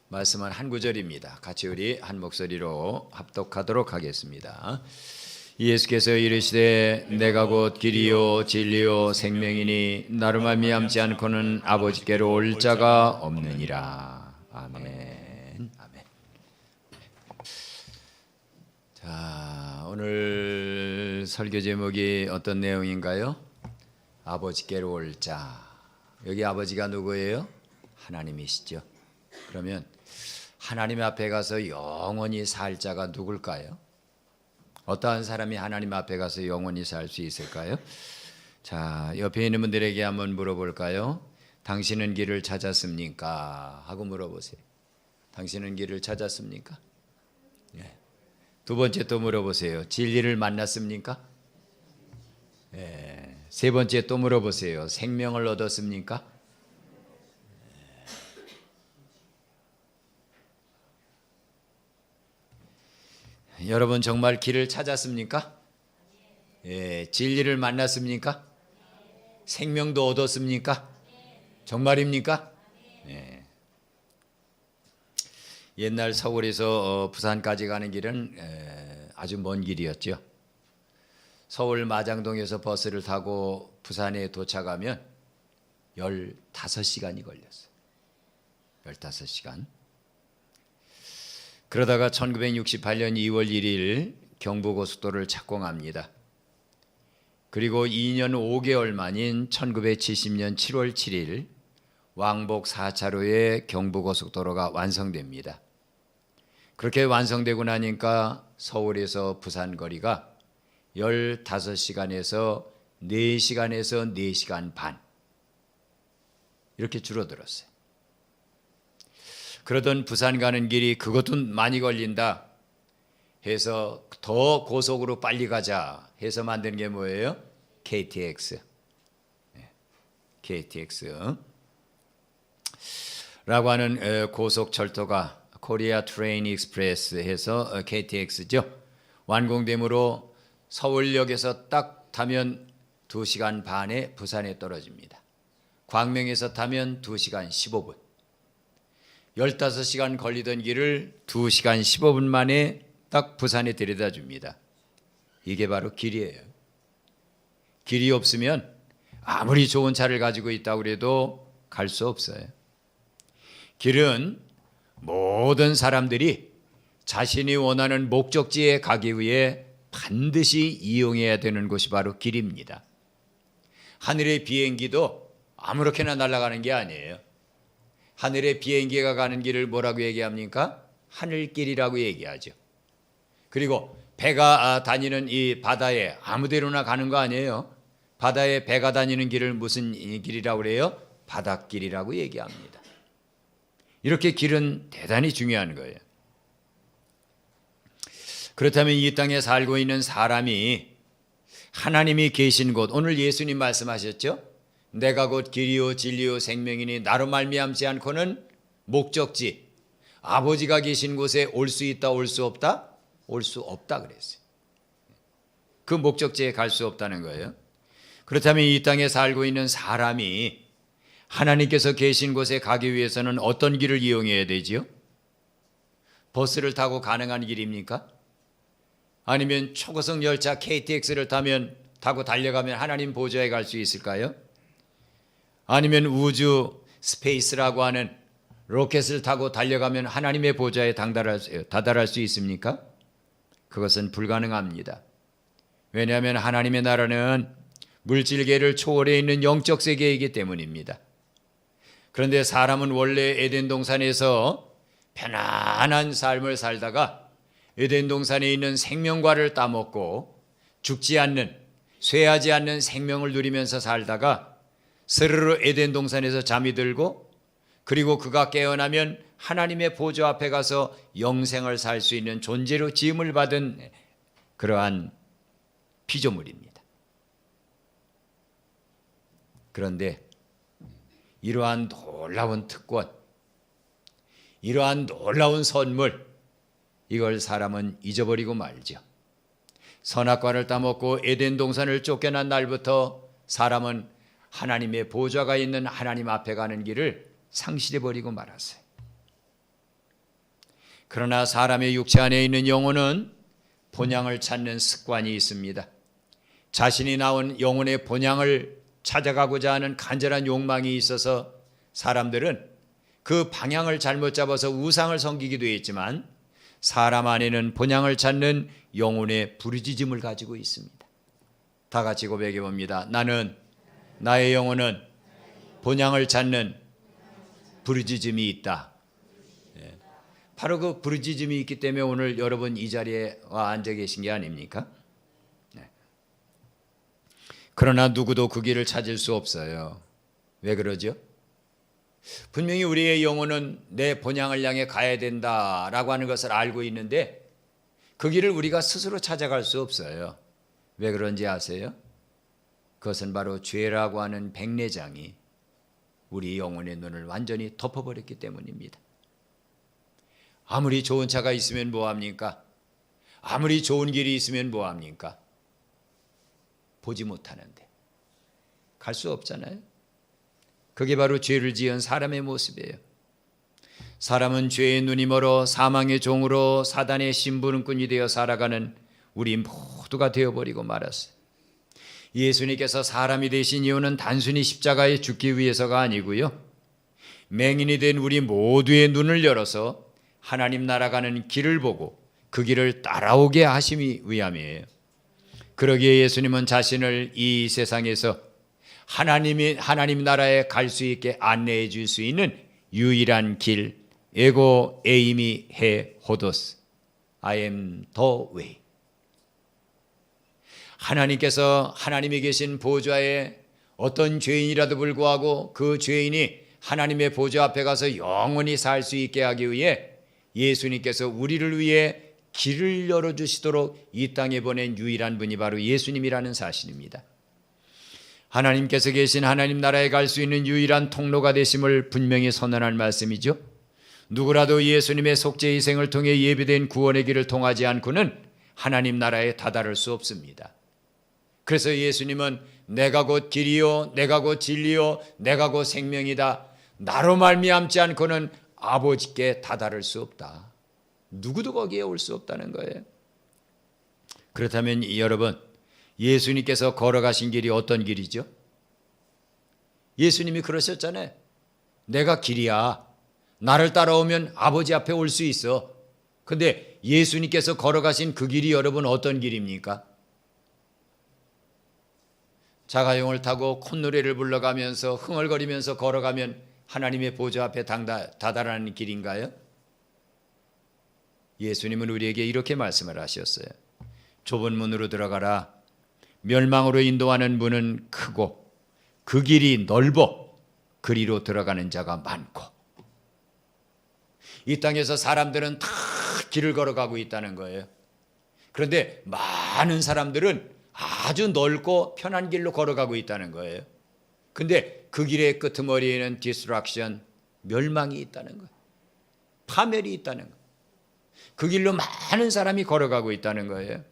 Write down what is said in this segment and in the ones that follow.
말씀은 한 구절입니다. 같이 우리 한 목소리로 합독하도록 하겠습니다. 예수께서 이르시되 내가 곧 길이요 진리요 생명이니 나로 말미암지 않고는 아버지께로 올 자가 없느니라. 아멘. 아멘. 자, 오늘 설교 제목이 어떤 내용인가요? 아버지께로 올 자. 여기 아버지가 누구예요? 하나님이시죠. 그러면 하나님 앞에 가서 영원히 살 자가 누굴까요? 어떠한 사람이 하나님 앞에 가서 영원히 살 수 있을까요? 자, 옆에 있는 분들에게 한번 물어볼까요? 당신은 길을 찾았습니까? 하고 물어보세요. 당신은 길을 찾았습니까? 네. 두 번째 또 물어보세요. 진리를 만났습니까? 네. 세 번째 또 물어보세요. 생명을 얻었습니까? 여러분 정말 길을 찾았습니까? 예, 진리를 만났습니까? 생명도 얻었습니까? 정말입니까? 예. 옛날 서울에서 부산까지 가는 길은 아주 먼 길이었죠. 서울 마장동에서 버스를 타고 부산에 도착하면 15시간이 걸렸어요. 15시간. 그러다가 1968년 2월 1일 경부고속도로를 착공합니다. 그리고 2년 5개월 만인 1970년 7월 7일 왕복 4차로의 경부고속도로가 완성됩니다. 그렇게 완성되고 나니까 서울에서 부산 거리가 15시간에서 4시간에서 4시간 반 이렇게 줄어들었어요. 그러던 부산 가는 길이 그것도 많이 걸린다 해서 더 고속으로 빨리 가자 해서 만든 게 뭐예요? KTX. KTX 라고 하는 고속철도가 코리아 트레인 익스프레스 해서 KTX죠. 완공됨으로 서울역에서 딱 타면 2시간 반에 부산에 떨어집니다. 광명에서 타면 2시간 15분. 15시간 걸리던 길을 2시간 15분 만에 딱 부산에 데려다 줍니다. 이게 바로 길이에요. 길이 없으면 아무리 좋은 차를 가지고 있다고 해도 갈 수 없어요. 길은 모든 사람들이 자신이 원하는 목적지에 가기 위해 반드시 이용해야 되는 곳이 바로 길입니다. 하늘의 비행기도 아무렇게나 날아가는 게 아니에요. 하늘의 비행기가 가는 길을 뭐라고 얘기합니까? 하늘길이라고 얘기하죠. 그리고 배가 다니는 이 바다에 아무데로나 가는 거 아니에요. 바다에 배가 다니는 길을 무슨 길이라고 그래요? 바닷길이라고 얘기합니다. 이렇게 길은 대단히 중요한 거예요. 그렇다면 이 땅에 살고 있는 사람이 하나님이 계신 곳, 오늘 예수님 말씀하셨죠? 내가 곧 길이요 진리요 생명이니 나로 말미암지 않고는 목적지 아버지가 계신 곳에 올 수 있다 올 수 없다? 올 수 없다 그랬어요. 그 목적지에 갈 수 없다는 거예요. 그렇다면 이 땅에 살고 있는 사람이 하나님께서 계신 곳에 가기 위해서는 어떤 길을 이용해야 되지요? 버스를 타고 가능한 길입니까? 아니면 초고속 열차 KTX를 타고 달려가면 하나님 보좌에 갈 수 있을까요? 아니면 우주 스페이스라고 하는 로켓을 타고 달려가면 하나님의 보좌에 다다를 수 있습니까? 그것은 불가능합니다. 왜냐하면 하나님의 나라는 물질계를 초월해 있는 영적 세계이기 때문입니다. 그런데 사람은 원래 에덴 동산에서 편안한 삶을 살다가 에덴 동산에 있는 생명과를 따먹고 죽지 않는, 쇠하지 않는 생명을 누리면서 살다가 스르르 에덴 동산에서 잠이 들고 그리고 그가 깨어나면 하나님의 보좌 앞에 가서 영생을 살 수 있는 존재로 지음을 받은 그러한 피조물입니다. 그런데 이러한 놀라운 특권, 이러한 놀라운 선물, 이걸 사람은 잊어버리고 말죠. 선악과를 따먹고 에덴 동산을 쫓겨난 날부터 사람은 하나님의 보좌가 있는 하나님 앞에 가는 길을 상실해버리고 말았어요. 그러나 사람의 육체 안에 있는 영혼은 본향을 찾는 습관이 있습니다. 자신이 낳은 영혼의 본향을 찾아가고자 하는 간절한 욕망이 있어서 사람들은 그 방향을 잘못 잡아서 우상을 섬기기도 했지만 사람 안에는 본향을 찾는 영혼의 부르짖음을 가지고 있습니다. 다 같이 고백해 봅니다. 나는, 나의 영혼은 본향을 찾는 부르짖음이 있다. 바로 그 부르짖음이 있기 때문에 오늘 여러분 이 자리에 와 앉아 계신 게 아닙니까? 그러나 누구도 그 길을 찾을 수 없어요. 왜 그러죠? 분명히 우리의 영혼은 내 본향을 향해 가야 된다라고 하는 것을 알고 있는데 그 길을 우리가 스스로 찾아갈 수 없어요. 왜 그런지 아세요? 그것은 바로 죄라고 하는 백내장이 우리 영혼의 눈을 완전히 덮어버렸기 때문입니다. 아무리 좋은 차가 있으면 뭐합니까? 아무리 좋은 길이 있으면 뭐합니까? 보지 못하는데 갈 수 없잖아요. 그게 바로 죄를 지은 사람의 모습이에요. 사람은 죄의 눈이 멀어 사망의 종으로 사단의 심부름꾼이 되어 살아가는 우리 모두가 되어버리고 말았어요. 예수님께서 사람이 되신 이유는 단순히 십자가에 죽기 위해서가 아니고요. 맹인이 된 우리 모두의 눈을 열어서 하나님 나라가는 길을 보고 그 길을 따라오게 하심이 위함이에요. 그러기에 예수님은 자신을 이 세상에서 하나님 나라에 갈 수 있게 안내해 줄 수 있는 유일한 길, 에고 에이미 헤 호도스, I am the way. 하나님께서 하나님이 계신 보좌에 어떤 죄인이라도 불구하고 그 죄인이 하나님의 보좌 앞에 가서 영원히 살 수 있게 하기 위해 예수님께서 우리를 위해 길을 열어주시도록 이 땅에 보낸 유일한 분이 바로 예수님이라는 사실입니다. 하나님께서 계신 하나님 나라에 갈 수 있는 유일한 통로가 되심을 분명히 선언한 말씀이죠. 누구라도 예수님의 속죄 희생을 통해 예비된 구원의 길을 통하지 않고는 하나님 나라에 다다를 수 없습니다. 그래서 예수님은 내가 곧 길이요 내가 곧 진리요 내가 곧 생명이다. 나로 말미암지 않고는 아버지께 다다를 수 없다. 누구도 거기에 올 수 없다는 거예요. 그렇다면 여러분, 예수님께서 걸어가신 길이 어떤 길이죠? 예수님이 그러셨잖아요. 내가 길이야. 나를 따라오면 아버지 앞에 올 수 있어. 근데 예수님께서 걸어가신 그 길이 여러분 어떤 길입니까? 자가용을 타고 콧노래를 불러가면서 흥얼거리면서 걸어가면 하나님의 보좌 앞에 다다라는 길인가요? 예수님은 우리에게 이렇게 말씀을 하셨어요. 좁은 문으로 들어가라. 멸망으로 인도하는 문은 크고 그 길이 넓어 그리로 들어가는 자가 많고. 이 땅에서 사람들은 다 길을 걸어가고 있다는 거예요. 그런데 많은 사람들은 아주 넓고 편한 길로 걸어가고 있다는 거예요. 근데 그 길의 끄트머리에는 디스트랙션, 멸망이 있다는 거예요. 파멸이 있다는 거예요. 그 길로 많은 사람이 걸어가고 있다는 거예요.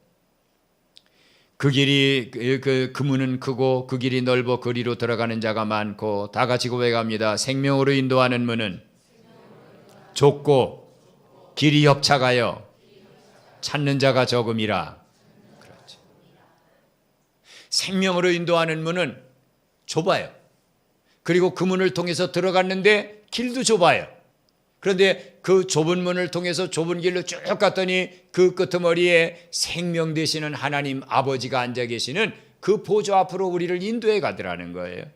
그 길이 그 문은 크고 그 길이 넓어 그리로 들어가는 자가 많고. 다 같이 고백합니다. 생명으로 인도하는 문은 좁고 길이 협착하여 찾는 자가 적음이라. 그렇죠. 생명으로 인도하는 문은 좁아요. 그리고 그 문을 통해서 들어갔는데 길도 좁아요. 그런데 그 좁은 문을 통해서 좁은 길로 쭉 갔더니 그 끄트머리에 생명 되시는 하나님 아버지가 앉아 계시는 그 보좌 앞으로 우리를 인도해 가더라는 거예요.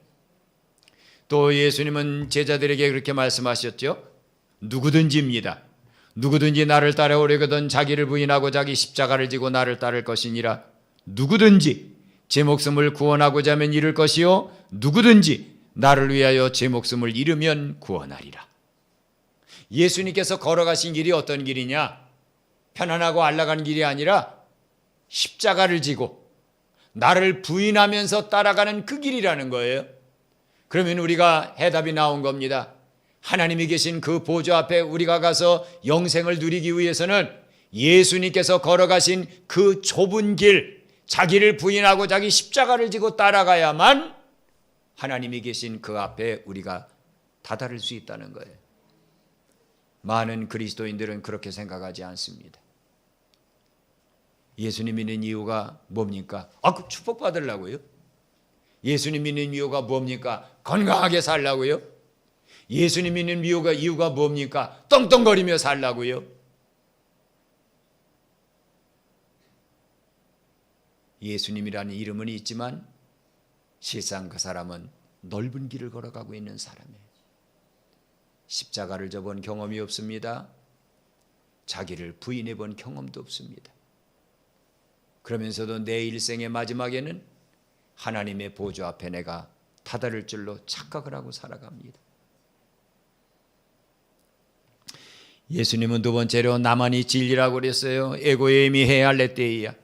또 예수님은 제자들에게 그렇게 말씀하셨죠. 누구든지입니다. 누구든지 나를 따라오려거든 자기를 부인하고 자기 십자가를 지고 나를 따를 것이니라. 누구든지 제 목숨을 구원하고자 하면 잃을 것이요 누구든지 나를 위하여 제 목숨을 잃으면 구원하리라. 예수님께서 걸어가신 길이 어떤 길이냐? 편안하고 안락한 길이 아니라 십자가를 지고 나를 부인하면서 따라가는 그 길이라는 거예요. 그러면 우리가 해답이 나온 겁니다. 하나님이 계신 그 보좌 앞에 우리가 가서 영생을 누리기 위해서는 예수님께서 걸어가신 그 좁은 길, 자기를 부인하고 자기 십자가를 지고 따라가야만 하나님이 계신 그 앞에 우리가 다다를 수 있다는 거예요. 많은 그리스도인들은 그렇게 생각하지 않습니다. 예수님 믿는 이유가 뭡니까? 그 축복받으려고요? 예수님 믿는 이유가 뭡니까? 건강하게 살라고요? 예수님 믿는 이유가 뭡니까? 떵떵거리며 살라고요? 예수님이라는 이름은 있지만 실상 그 사람은 넓은 길을 걸어가고 있는 사람이에요. 십자가를 져본 경험이 없습니다. 자기를 부인해 본 경험도 없습니다. 그러면서도 내 일생의 마지막에는 하나님의 보좌 앞에 내가 다다를 줄로 착각을 하고 살아갑니다. 예수님은 두 번째로 나만이 진리라고 그랬어요. 에고에이미 헤알레테이야.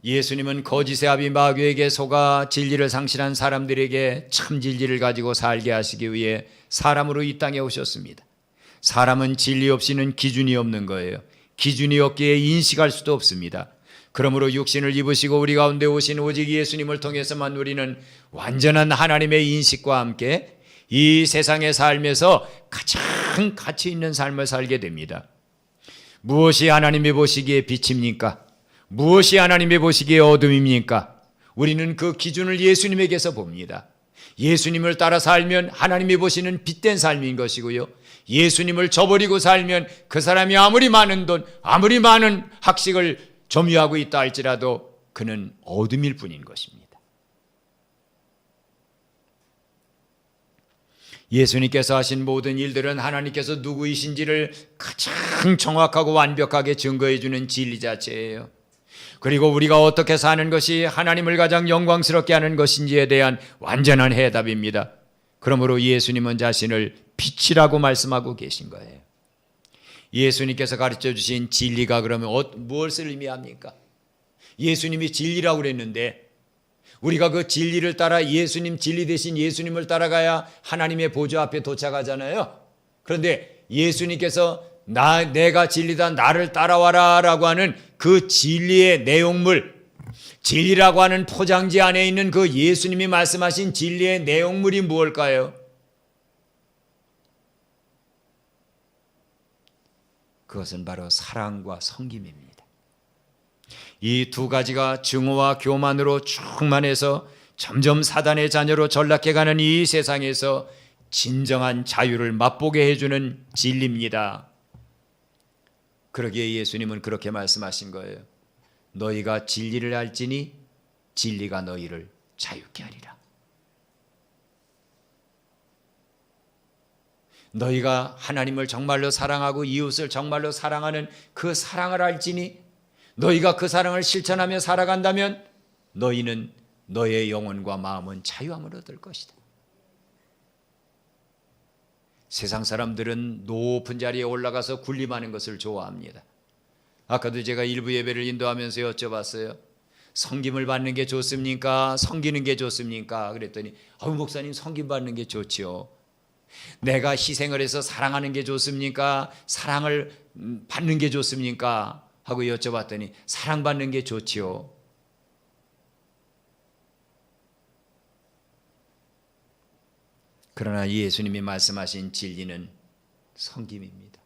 예수님은 거짓의 아비 마귀에게 속아 진리를 상실한 사람들에게 참 진리를 가지고 살게 하시기 위해 사람으로 이 땅에 오셨습니다. 사람은 진리 없이는 기준이 없는 거예요. 기준이 없기에 인식할 수도 없습니다. 그러므로 육신을 입으시고 우리 가운데 오신 오직 예수님을 통해서만 우리는 완전한 하나님의 인식과 함께 이 세상의 삶에서 가장 가치 있는 삶을 살게 됩니다. 무엇이 하나님이 보시기에 빛입니까? 무엇이 하나님이 보시기에 어둠입니까? 우리는 그 기준을 예수님에게서 봅니다. 예수님을 따라 살면 하나님이 보시는 빛된 삶인 것이고요. 예수님을 저버리고 살면 그 사람이 아무리 많은 돈, 아무리 많은 학식을 점유하고 있다 할지라도 그는 어둠일 뿐인 것입니다. 예수님께서 하신 모든 일들은 하나님께서 누구이신지를 가장 정확하고 완벽하게 증거해 주는 진리 자체예요. 그리고 우리가 어떻게 사는 것이 하나님을 가장 영광스럽게 하는 것인지에 대한 완전한 해답입니다. 그러므로 예수님은 자신을 빛이라고 말씀하고 계신 거예요. 예수님께서 가르쳐 주신 진리가 그러면 무엇을 의미합니까? 예수님이 진리라고 그랬는데 우리가 그 진리를 따라 예수님 진리 대신 예수님을 따라가야 하나님의 보좌 앞에 도착하잖아요. 그런데 예수님께서 내가 진리다 나를 따라와라 라고 하는 그 진리의 내용물, 진리라고 하는 포장지 안에 있는 그 예수님이 말씀하신 진리의 내용물이 무엇일까요? 그것은 바로 사랑과 섬김입니다. 이 두 가지가 증오와 교만으로 충만해서 점점 사단의 자녀로 전락해가는 이 세상에서 진정한 자유를 맛보게 해주는 진리입니다. 그러기에 예수님은 그렇게 말씀하신 거예요. 너희가 진리를 알지니 진리가 너희를 자유케 하리라. 너희가 하나님을 정말로 사랑하고 이웃을 정말로 사랑하는 그 사랑을 알지니 너희가 그 사랑을 실천하며 살아간다면 너희는 너의 영혼과 마음은 자유함을 얻을 것이다. 세상 사람들은 높은 자리에 올라가서 군림하는 것을 좋아합니다. 아까도 제가 일부 예배를 인도하면서 여쭤봤어요. 섬김을 받는 게 좋습니까? 섬기는 게 좋습니까? 그랬더니 목사님 섬김 받는 게 좋지요. 내가 희생을 해서 사랑하는 게 좋습니까? 사랑을 받는 게 좋습니까? 하고 여쭤봤더니 사랑받는 게 좋지요. 그러나 예수님이 말씀하신 진리는 섬김입니다.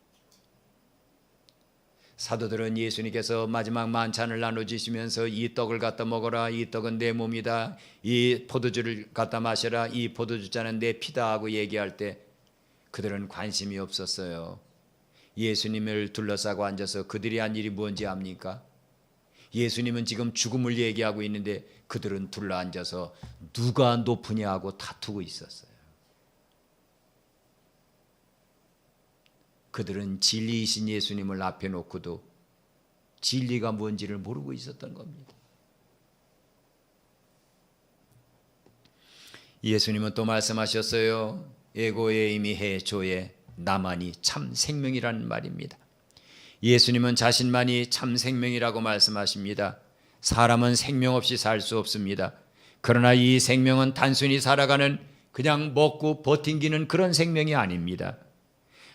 사도들은 예수님께서 마지막 만찬을 나눠주시면서 이 떡을 갖다 먹어라, 이 떡은 내 몸이다, 이 포도주를 갖다 마셔라, 이 포도주잔은 내 피다 하고 얘기할 때 그들은 관심이 없었어요. 예수님을 둘러싸고 앉아서 그들이 한 일이 뭔지 압니까? 예수님은 지금 죽음을 얘기하고 있는데 그들은 둘러앉아서 누가 높으냐 하고 다투고 있었어요. 그들은 진리이신 예수님을 앞에 놓고도 진리가 뭔지를 모르고 있었던 겁니다. 예수님은 또 말씀하셨어요. 에고에이미 헤조에 나만이 참 생명이라는 말입니다. 예수님은 자신만이 참 생명이라고 말씀하십니다. 사람은 생명 없이 살 수 없습니다. 그러나 이 생명은 단순히 살아가는 그냥 먹고 버팅기는 그런 생명이 아닙니다.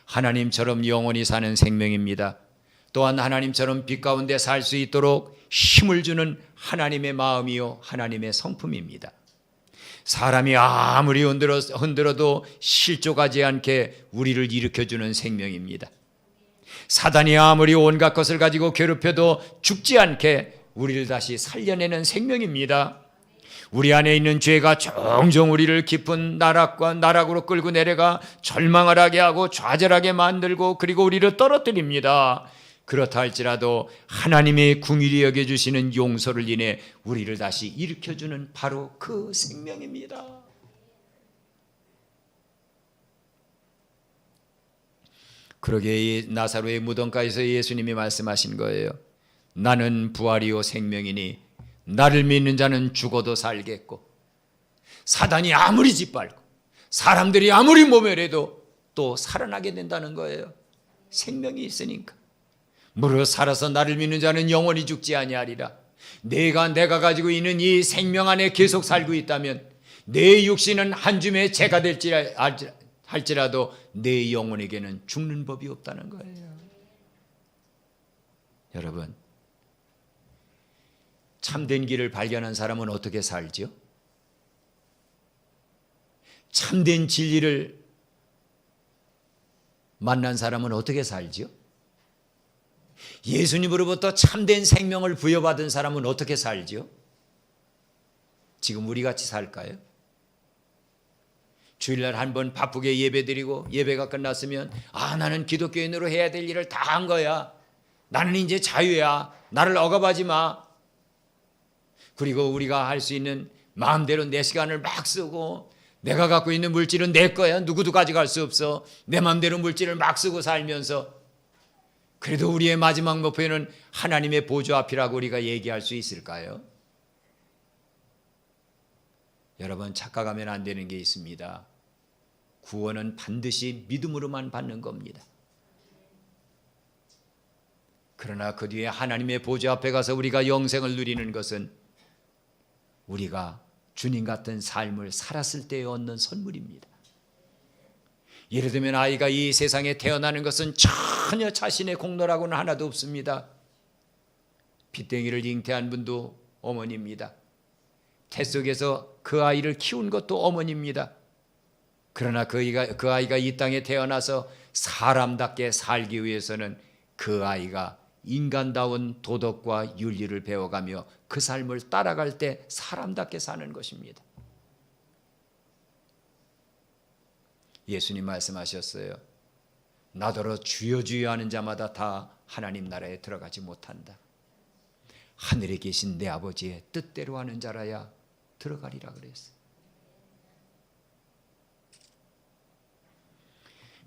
하나님처럼 영원히 사는 생명입니다. 또한 하나님처럼 빛 가운데 살 수 있도록 힘을 주는 하나님의 마음이요 하나님의 성품입니다. 사람이 아무리 흔들어도 실족하지 않게 우리를 일으켜주는 생명입니다. 사단이 아무리 온갖 것을 가지고 괴롭혀도 죽지 않게 우리를 다시 살려내는 생명입니다. 우리 안에 있는 죄가 종종 우리를 깊은 나락으로 끌고 내려가 절망을 하게 하고 좌절하게 만들고 그리고 우리를 떨어뜨립니다. 그렇다 할지라도 하나님의 긍휼히 여겨주시는 용서를 인해 우리를 다시 일으켜주는 바로 그 생명입니다. 그러게 나사로의 무덤가에서 예수님이 말씀하신 거예요. 나는 부활이요 생명이니 나를 믿는 자는 죽어도 살겠고 사단이 아무리 짓밟고 사람들이 아무리 모멸해도 또 살아나게 된다는 거예요. 생명이 있으니까. 무릇 살아서 나를 믿는 자는 영원히 죽지 아니하리라. 내가 가지고 있는 이 생명 안에 계속 살고 있다면 내 육신은 한 줌의 재가 할지라도 내 영혼에게는 죽는 법이 없다는 거예요. 여러분, 참된 길을 발견한 사람은 어떻게 살죠? 참된 진리를 만난 사람은 어떻게 살죠? 예수님으로부터 참된 생명을 부여받은 사람은 어떻게 살죠? 지금 우리 같이 살까요? 주일날 한번 바쁘게 예배드리고 예배가 끝났으면 나는 기독교인으로 해야 될 일을 다 한 거야. 나는 이제 자유야. 나를 억압하지 마. 그리고 우리가 할 수 있는 마음대로 내 시간을 막 쓰고 내가 갖고 있는 물질은 내 거야. 누구도 가져갈 수 없어. 내 마음대로 물질을 막 쓰고 살면서 그래도 우리의 마지막 목표는 하나님의 보좌 앞이라고 우리가 얘기할 수 있을까요? 여러분, 착각하면 안 되는 게 있습니다. 구원은 반드시 믿음으로만 받는 겁니다. 그러나 그 뒤에 하나님의 보좌 앞에 가서 우리가 영생을 누리는 것은 우리가 주님 같은 삶을 살았을 때에 얻는 선물입니다. 예를 들면 아이가 이 세상에 태어나는 것은 전혀 자신의 공로라고는 하나도 없습니다. 빚쟁이를 잉태한 분도 어머니입니다. 태 속에서 그 아이를 키운 것도 어머니입니다. 그러나 그 아이가 이 땅에 태어나서 사람답게 살기 위해서는 그 아이가 인간다운 도덕과 윤리를 배워가며 그 삶을 따라갈 때 사람답게 사는 것입니다. 예수님 말씀하셨어요. 나더러 주여 주여 하는 자마다 다 하나님 나라에 들어가지 못한다. 하늘에 계신 내 아버지의 뜻대로 하는 자라야 들어가리라 그랬어요.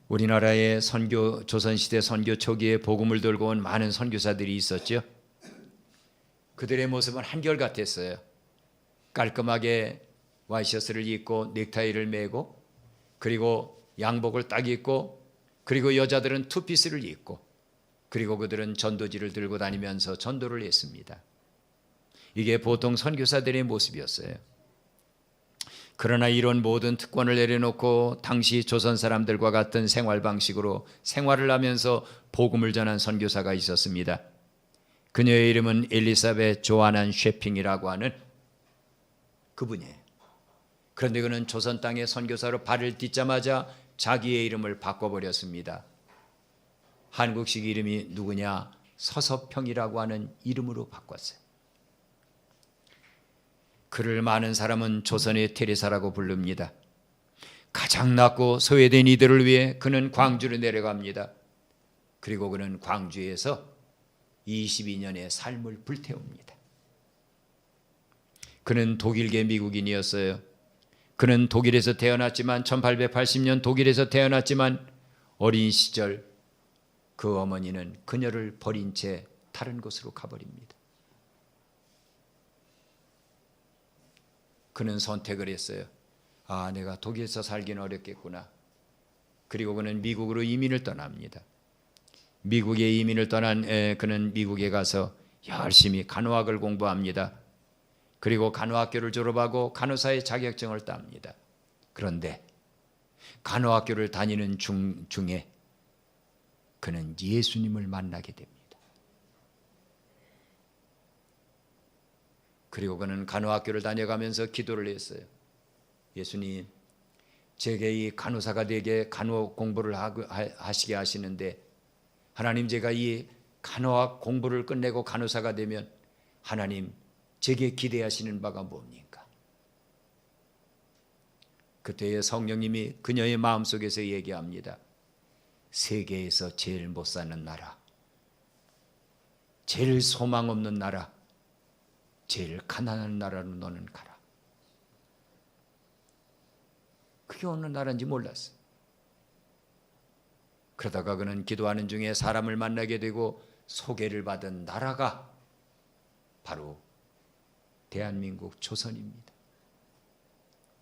우리나라에 조선시대 선교 초기에 복음을 들고 온 많은 선교사들이 있었죠. 그들의 모습은 한결같았어요. 깔끔하게 와이셔츠를 입고 넥타이를 매고 그리고 양복을 딱 입고 그리고 여자들은 투피스를 입고 그리고 그들은 전도지를 들고 다니면서 전도를 했습니다. 이게 보통 선교사들의 모습이었어요. 그러나 이런 모든 특권을 내려놓고 당시 조선 사람들과 같은 생활 방식으로 생활을 하면서 복음을 전한 선교사가 있었습니다. 그녀의 이름은 엘리사벳 조아난 쉐핑이라고 하는 그분이에요. 그런데 그는 조선 땅에 선교사로 발을 딛자마자 자기의 이름을 바꿔버렸습니다. 한국식 이름이 누구냐? 서서평이라고 하는 이름으로 바꿨어요. 그를 많은 사람은 조선의 테레사라고 부릅니다. 가장 낮고 소외된 이들을 위해 그는 광주로 내려갑니다. 그리고 그는 광주에서 22년의 삶을 불태웁니다. 그는 독일계 미국인이었어요. 그는 독일에서 태어났지만 1880년 독일에서 태어났지만 어린 시절 그 어머니는 그녀를 버린 채 다른 곳으로 가버립니다. 그는 선택을 했어요. 내가 독일에서 살기는 어렵겠구나. 그리고 그는 미국으로 이민을 떠납니다. 미국에 이민을 떠난 그는 미국에 가서 열심히 간호학을 공부합니다. 그리고 간호학교를 졸업하고 간호사의 자격증을 땁니다. 그런데 간호학교를 다니는 중에 그는 예수님을 만나게 됩니다. 그리고 그는 간호학교를 다녀가면서 기도를 했어요. 예수님, 제게 이 간호사가 되게 간호 공부를 하시게 하시는데 하나님, 제가 이 간호학 공부를 끝내고 간호사가 되면 하나님, 제게 기대하시는 바가 뭡니까? 그때의 성령님이 그녀의 마음속에서 얘기합니다. 세계에서 제일 못 사는 나라, 제일 소망 없는 나라, 제일 가난한 나라로 너는 가라. 그게 어느 나라인지 몰랐어. 그러다가 그는 기도하는 중에 사람을 만나게 되고 소개를 받은 나라가 바로 대한민국 조선입니다.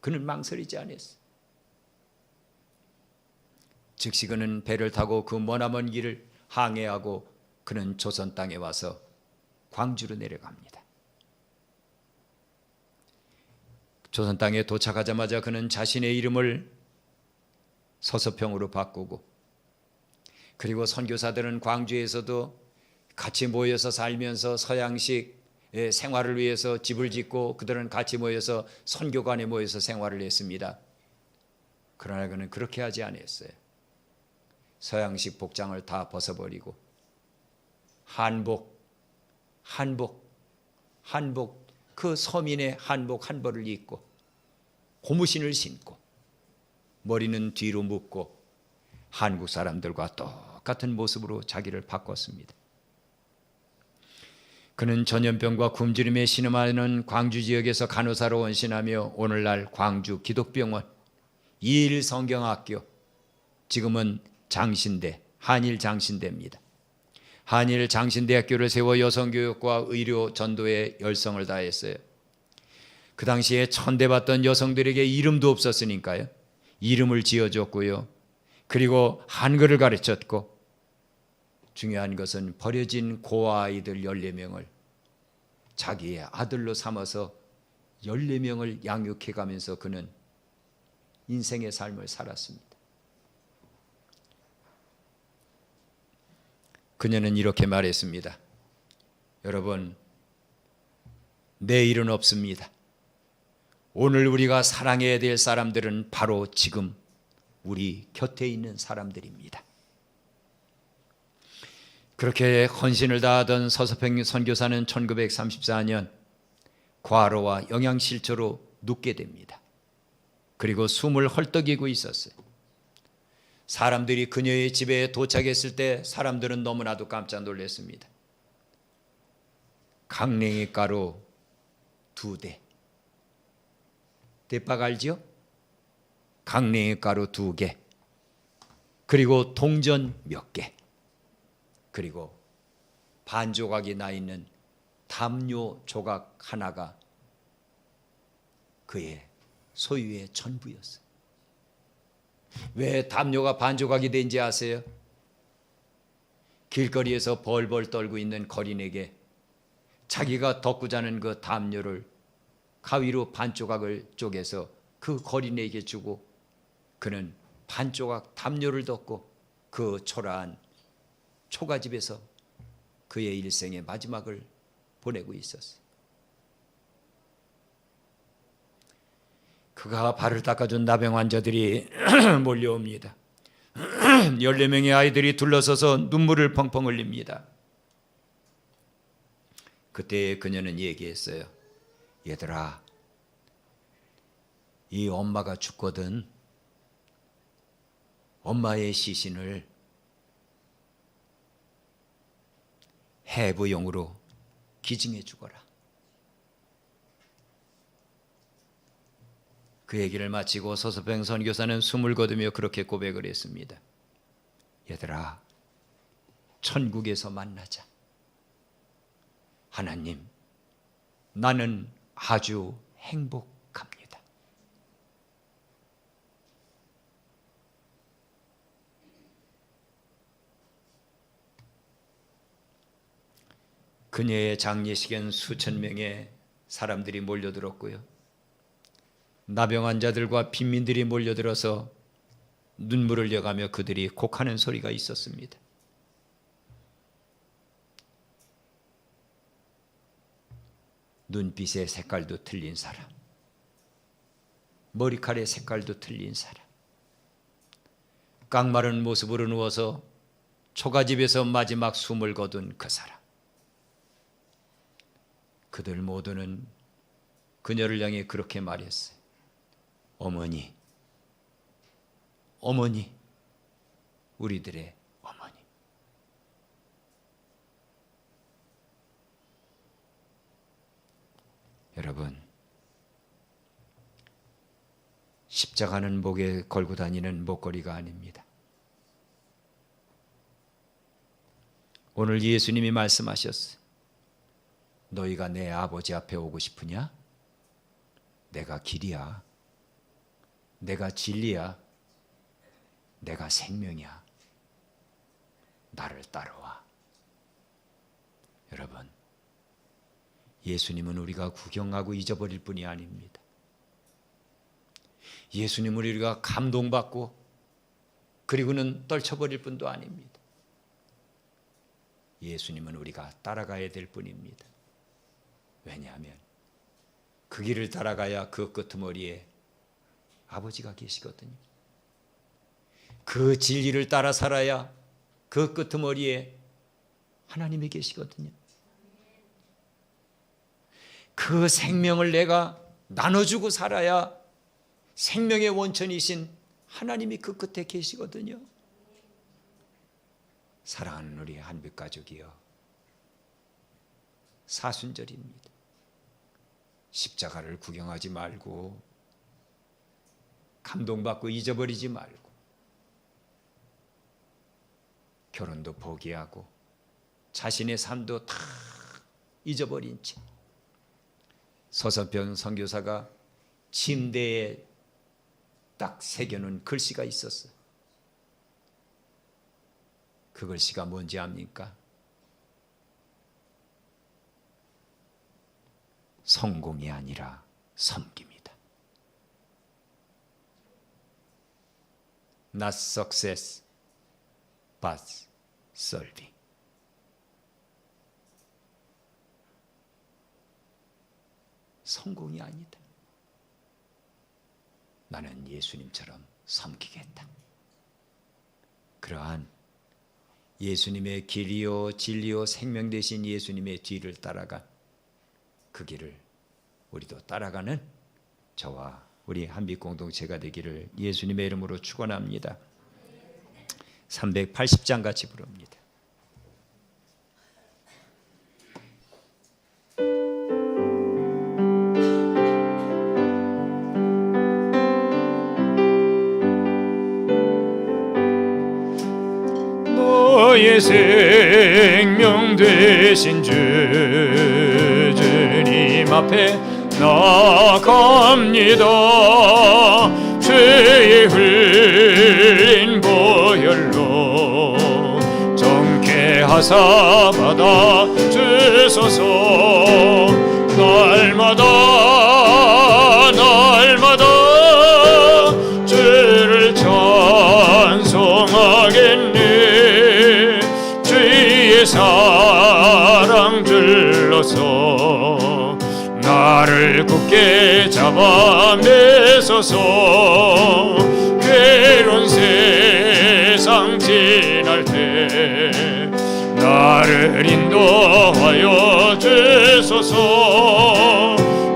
그는 망설이지 않았어. 즉시 그는 배를 타고 그 머나먼 길을 항해하고 그는 조선 땅에 와서 광주로 내려갑니다. 조선 땅에 도착하자마자 그는 자신의 이름을 서서평으로 바꾸고, 그리고 선교사들은 광주에서도 같이 모여서 살면서 서양식 생활을 위해서 집을 짓고 그들은 같이 모여서 선교관에 모여서 생활을 했습니다. 그러나 그는 그렇게 하지 않았어요. 서양식 복장을 다 벗어버리고 한복, 그 서민의 한복 한 벌을 입고 고무신을 신고 머리는 뒤로 묶고 한국 사람들과 똑같은 모습으로 자기를 바꿨습니다. 그는 전염병과 굶주림에 신음하는 광주 지역에서 간호사로 원신하며 오늘날 광주 기독병원, 이일성경학교, 지금은 장신대, 한일장신대입니다. 한일장신대학교를 세워 여성교육과 의료 전도에 열성을 다했어요. 그 당시에 천대받던 여성들에게 이름도 없었으니까요. 이름을 지어줬고요. 그리고 한글을 가르쳤고, 중요한 것은 버려진 고아아이들 14명을 자기의 아들로 삼아서 14명을 양육해 가면서 그는 인생의 삶을 살았습니다. 그녀는 이렇게 말했습니다. 여러분, 내일은 없습니다. 오늘 우리가 사랑해야 될 사람들은 바로 지금 우리 곁에 있는 사람들입니다. 그렇게 헌신을 다하던 서서평 선교사는 1934년 과로와 영양실조로 눕게 됩니다. 그리고 숨을 헐떡이고 있었어요. 사람들이 그녀의 집에 도착했을 때 사람들은 너무나도 깜짝 놀랐습니다. 강냉이 가루 2대, 대박 알죠? 강냉이 가루 2개, 그리고 동전 몇 개, 그리고 반 조각이 나 있는 담요 조각 하나가 그의 소유의 전부였어요. 왜 담요가 반 조각이 된지 아세요? 길거리에서 벌벌 떨고 있는 거린에게 자기가 덮고 자는 그 담요를 가위로 반 조각을 쪼개서 그 거린에게 주고 그는 반 조각 담요를 덮고 그 초라한 초가집에서 그의 일생의 마지막을 보내고 있었어요. 그가 발을 닦아준 나병 환자들이 몰려옵니다. 14명의 아이들이 둘러서서 눈물을 펑펑 흘립니다. 그때 그녀는 얘기했어요. 얘들아, 이 엄마가 죽거든. 엄마의 시신을 해부용으로 기증해 주거라. 그 얘기를 마치고 서서평 선교사는 숨을 거두며 그렇게 고백을 했습니다. 얘들아, 천국에서 만나자. 하나님, 나는 아주 행복합니다. 그녀의 장례식엔 수천 명의 사람들이 몰려들었고요. 나병 환자들과 빈민들이 몰려들어서 눈물을 흘려가며 그들이 곡하는 소리가 있었습니다. 눈빛의 색깔도 틀린 사람, 머리칼의 색깔도 틀린 사람, 깡마른 모습으로 누워서 초가집에서 마지막 숨을 거둔 그 사람, 그들 모두는 그녀를 향해 그렇게 말했어요. 어머니, 어머니, 우리들의 어머니. 여러분, 십자가는 목에 걸고 다니는 목걸이가 아닙니다. 오늘 예수님이 말씀하셨어요. 너희가 내 아버지 앞에 오고 싶으냐? 내가 길이야, 내가 진리야, 내가 생명이야. 나를 따라와. 여러분, 예수님은 우리가 구경하고 잊어버릴 분이 아닙니다. 예수님은 우리가 감동받고 그리고는 떨쳐버릴 분도 아닙니다. 예수님은 우리가 따라가야 될 분입니다. 왜냐하면 그 길을 따라가야 그 끄트머리에 아버지가 계시거든요. 그 진리를 따라 살아야 그 끄트머리에 하나님이 계시거든요. 그 생명을 내가 나눠주고 살아야 생명의 원천이신 하나님이 그 끝에 계시거든요. 사랑하는 우리 한빛 가족이여, 사순절입니다. 십자가를 구경하지 말고 감동받고 잊어버리지 말고 결혼도 포기하고 자신의 삶도 다 잊어버린 채 서선평 선교사가 침대에 딱 새겨놓은 글씨가 있었어요. 그 글씨가 뭔지 압니까? 성공이 아니라 섬깁니다. Not success, but serving. 성공이 아니다. 나는 예수님처럼 섬기겠다. 그러한 예수님의 길이요 진리요 생명 되신 예수님의 뒤를 따라간 그 길을 우리도 따라가는 저와 우리 한빛 공동체가 되기를 예수님의 이름으로 축원합니다. 380장 같이 부릅니다. 너의 생명 되신 주 주님 앞에 나아갑니다. 죄에 흘린 보혈로 정케 하사 받아 주소서. 날마다 주를 찬송하겠네. 주의 사랑 들러서 나를 굳게 잡아 매소서. 괴로운 세상 지날 때 나를 인도하여 주소서.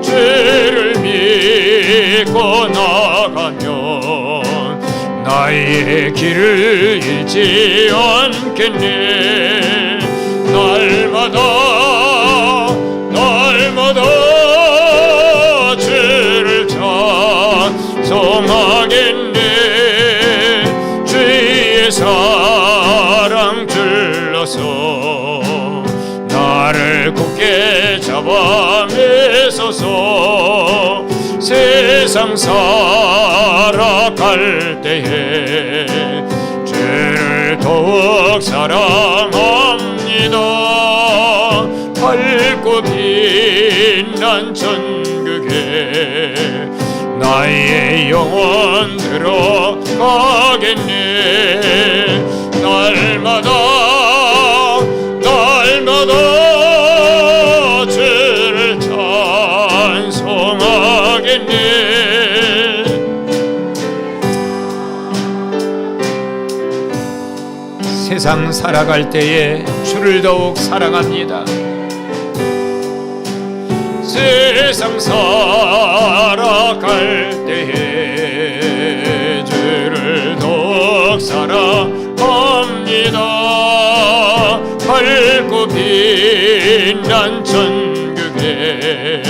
죄를 믿고 나가면 나의 길을 잃지 않겠네. 날마다 주를 찬송하겠네. 주의 사랑 들러서 나를 굳게 잡아 매소서. 세상 살아갈 때에 주를 더욱 사랑합니다. 밝고 빛난 천국에 나의 영혼 들어가겠네. 날마다 주를 찬송하겠네. 세상 살아갈 때에 주를 더욱 사랑합니다. 세상 살아갈 때에 주를 더욱 사랑합니다. 밝고 빛난 천국에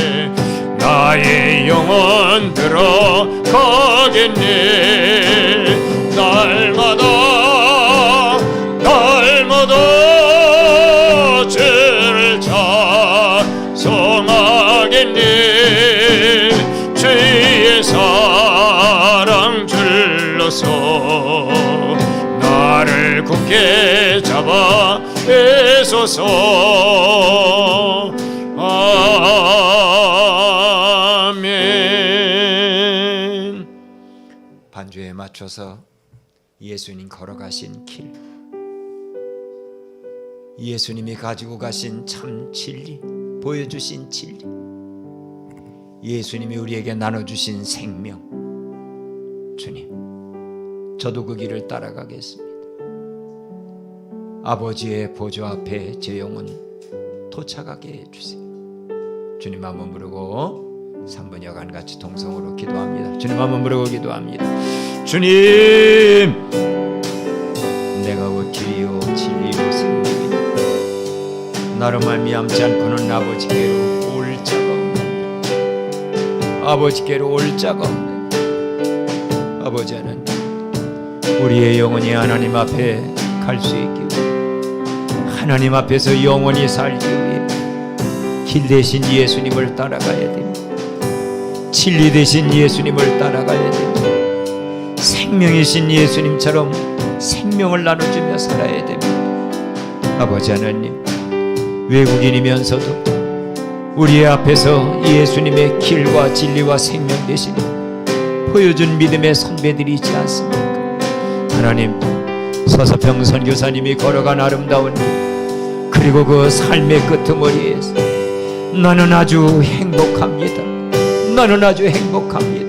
나의 영혼 들어가겠네. 날마다 주를 찬송하겠네. 주의 사랑 줄러서 나를 굳게 잡아 에소서. 아멘. 반주에 맞춰서 예수님 걸어가신 길, 예수님이 가지고 가신 참 진리, 보여주신 진리, 예수님이 우리에게 나눠주신 생명, 주님, 저도 그 길을 따라가겠습니다. 아버지의 보좌 앞에 제 영혼 도착하게 해주세요. 주님 한번 부르고 3분 여간 같이 동성으로 기도합니다. 주님 한번 부르고 기도합니다. 주님, 내가 곧 길이요 진리요 생명이다. 나로 말미암지 않고는 아버지께로 올 자가 없느니라. 아버지께로 올 자가 없느니라. 아버지 하나님, 우리의 영혼이 하나님 앞에 갈 수 있기 위해, 하나님 앞에서 영원히 살기 위해 길 대신 예수님을 따라가야 됩니다. 진리 대신 예수님을 따라가야 됩니다. 생명이신 예수님처럼 생명을 나눠주며 살아야 됩니다. 아버지 하나님, 외국인이면서도 우리의 앞에서 예수님의 길과 진리와 생명 되시니 보여준 믿음의 선배들이 있지 않습니까? 하나님, 서서평 선교사님이 걸어간 아름다운 길, 그리고 그 삶의 끄트머리에서 나는 아주 행복합니다. 나는 아주 행복합니다.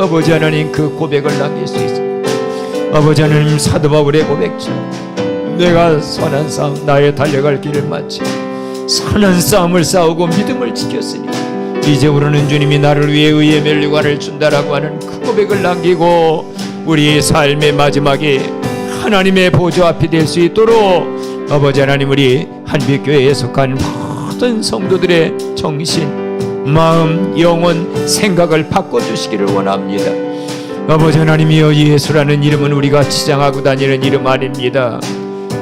아버지 하나님, 그 고백을 남길 수 있습니다. 아버지 하나님, 사도 바울의 고백처럼 내가 선한 싸움, 나의 달려갈 길을 마치고 선한 싸움을 싸우고 믿음을 지켰으니 이제부로는 주님이 나를 위해 의의 멸류관을 준다라고 하는 그 고백을 남기고 우리의 삶의 마지막에 하나님의 보좌 앞이 될 수 있도록 아버지 하나님, 우리 한빛교회에 속한 모든 성도들의 정신, 마음, 영혼, 생각을 바꿔주시기를 원합니다. 아버지 하나님이여, 예수라는 이름은 우리가 치장하고 다니는 이름 아닙니다.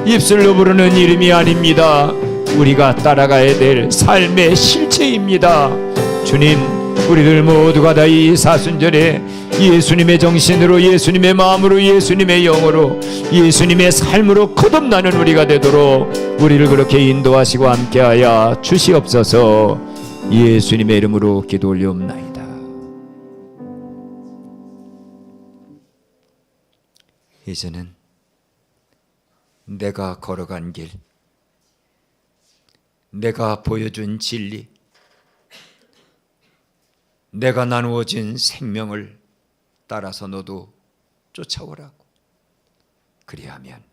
입술로 부르는 이름이 아닙니다. 우리가 따라가야 될 삶의 실체입니다. 주님, 우리들 모두가 다 이 사순절에 예수님의 정신으로, 예수님의 마음으로, 예수님의 영으로, 예수님의 삶으로 거듭나는 우리가 되도록 우리를 그렇게 인도하시고 함께하여 주시옵소서. 예수님의 이름으로 기도 올리옵나이다. 이제는 내가 걸어간 길, 내가 보여준 진리, 내가 나누어진 생명을 따라서 너도 쫓아오라고. 그리하면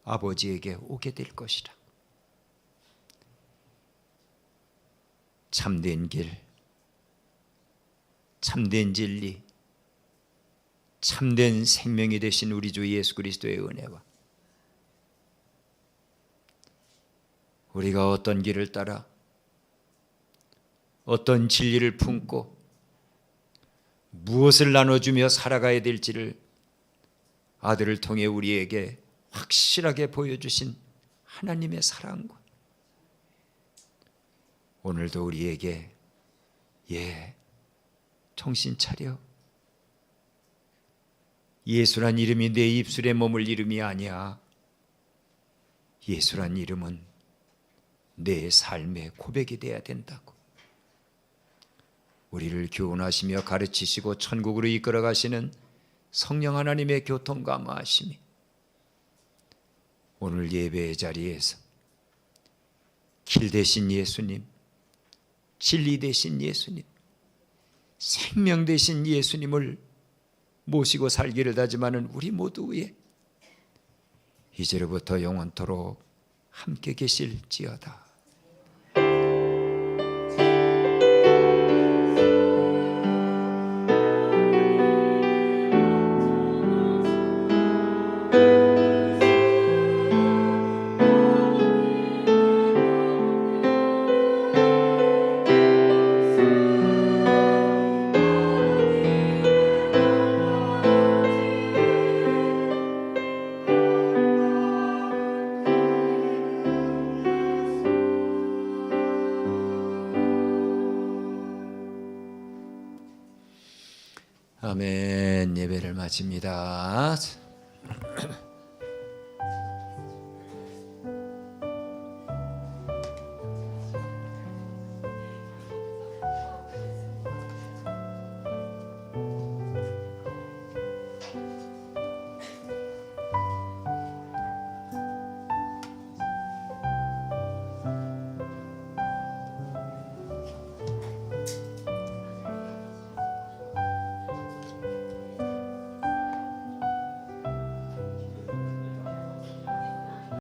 아버지에게 오게 될 것이라. 참된 길, 참된 진리, 참된 생명이 되신 우리 주 예수 그리스도의 은혜와 우리가 어떤 길을 따라 어떤 진리를 품고 무엇을 나눠주며 살아가야 될지를 아들을 통해 우리에게 확실하게 보여주신 하나님의 사랑과 오늘도 우리에게 정신 차려, 예수란 이름이 내 입술에 머물 이름이 아니야. 예수란 이름은 내 삶의 고백이 돼야 된다고. 우리를 교훈하시며 가르치시고 천국으로 이끌어 가시는 성령 하나님의 교통감화하심이 오늘 예배의 자리에서 길 되신 예수님, 진리 되신 예수님, 생명 되신 예수님을 모시고 살기를 다짐하는 우리 모두의 이제로부터 영원토록 함께 계실지어다. 아멘. 예배를 마칩니다.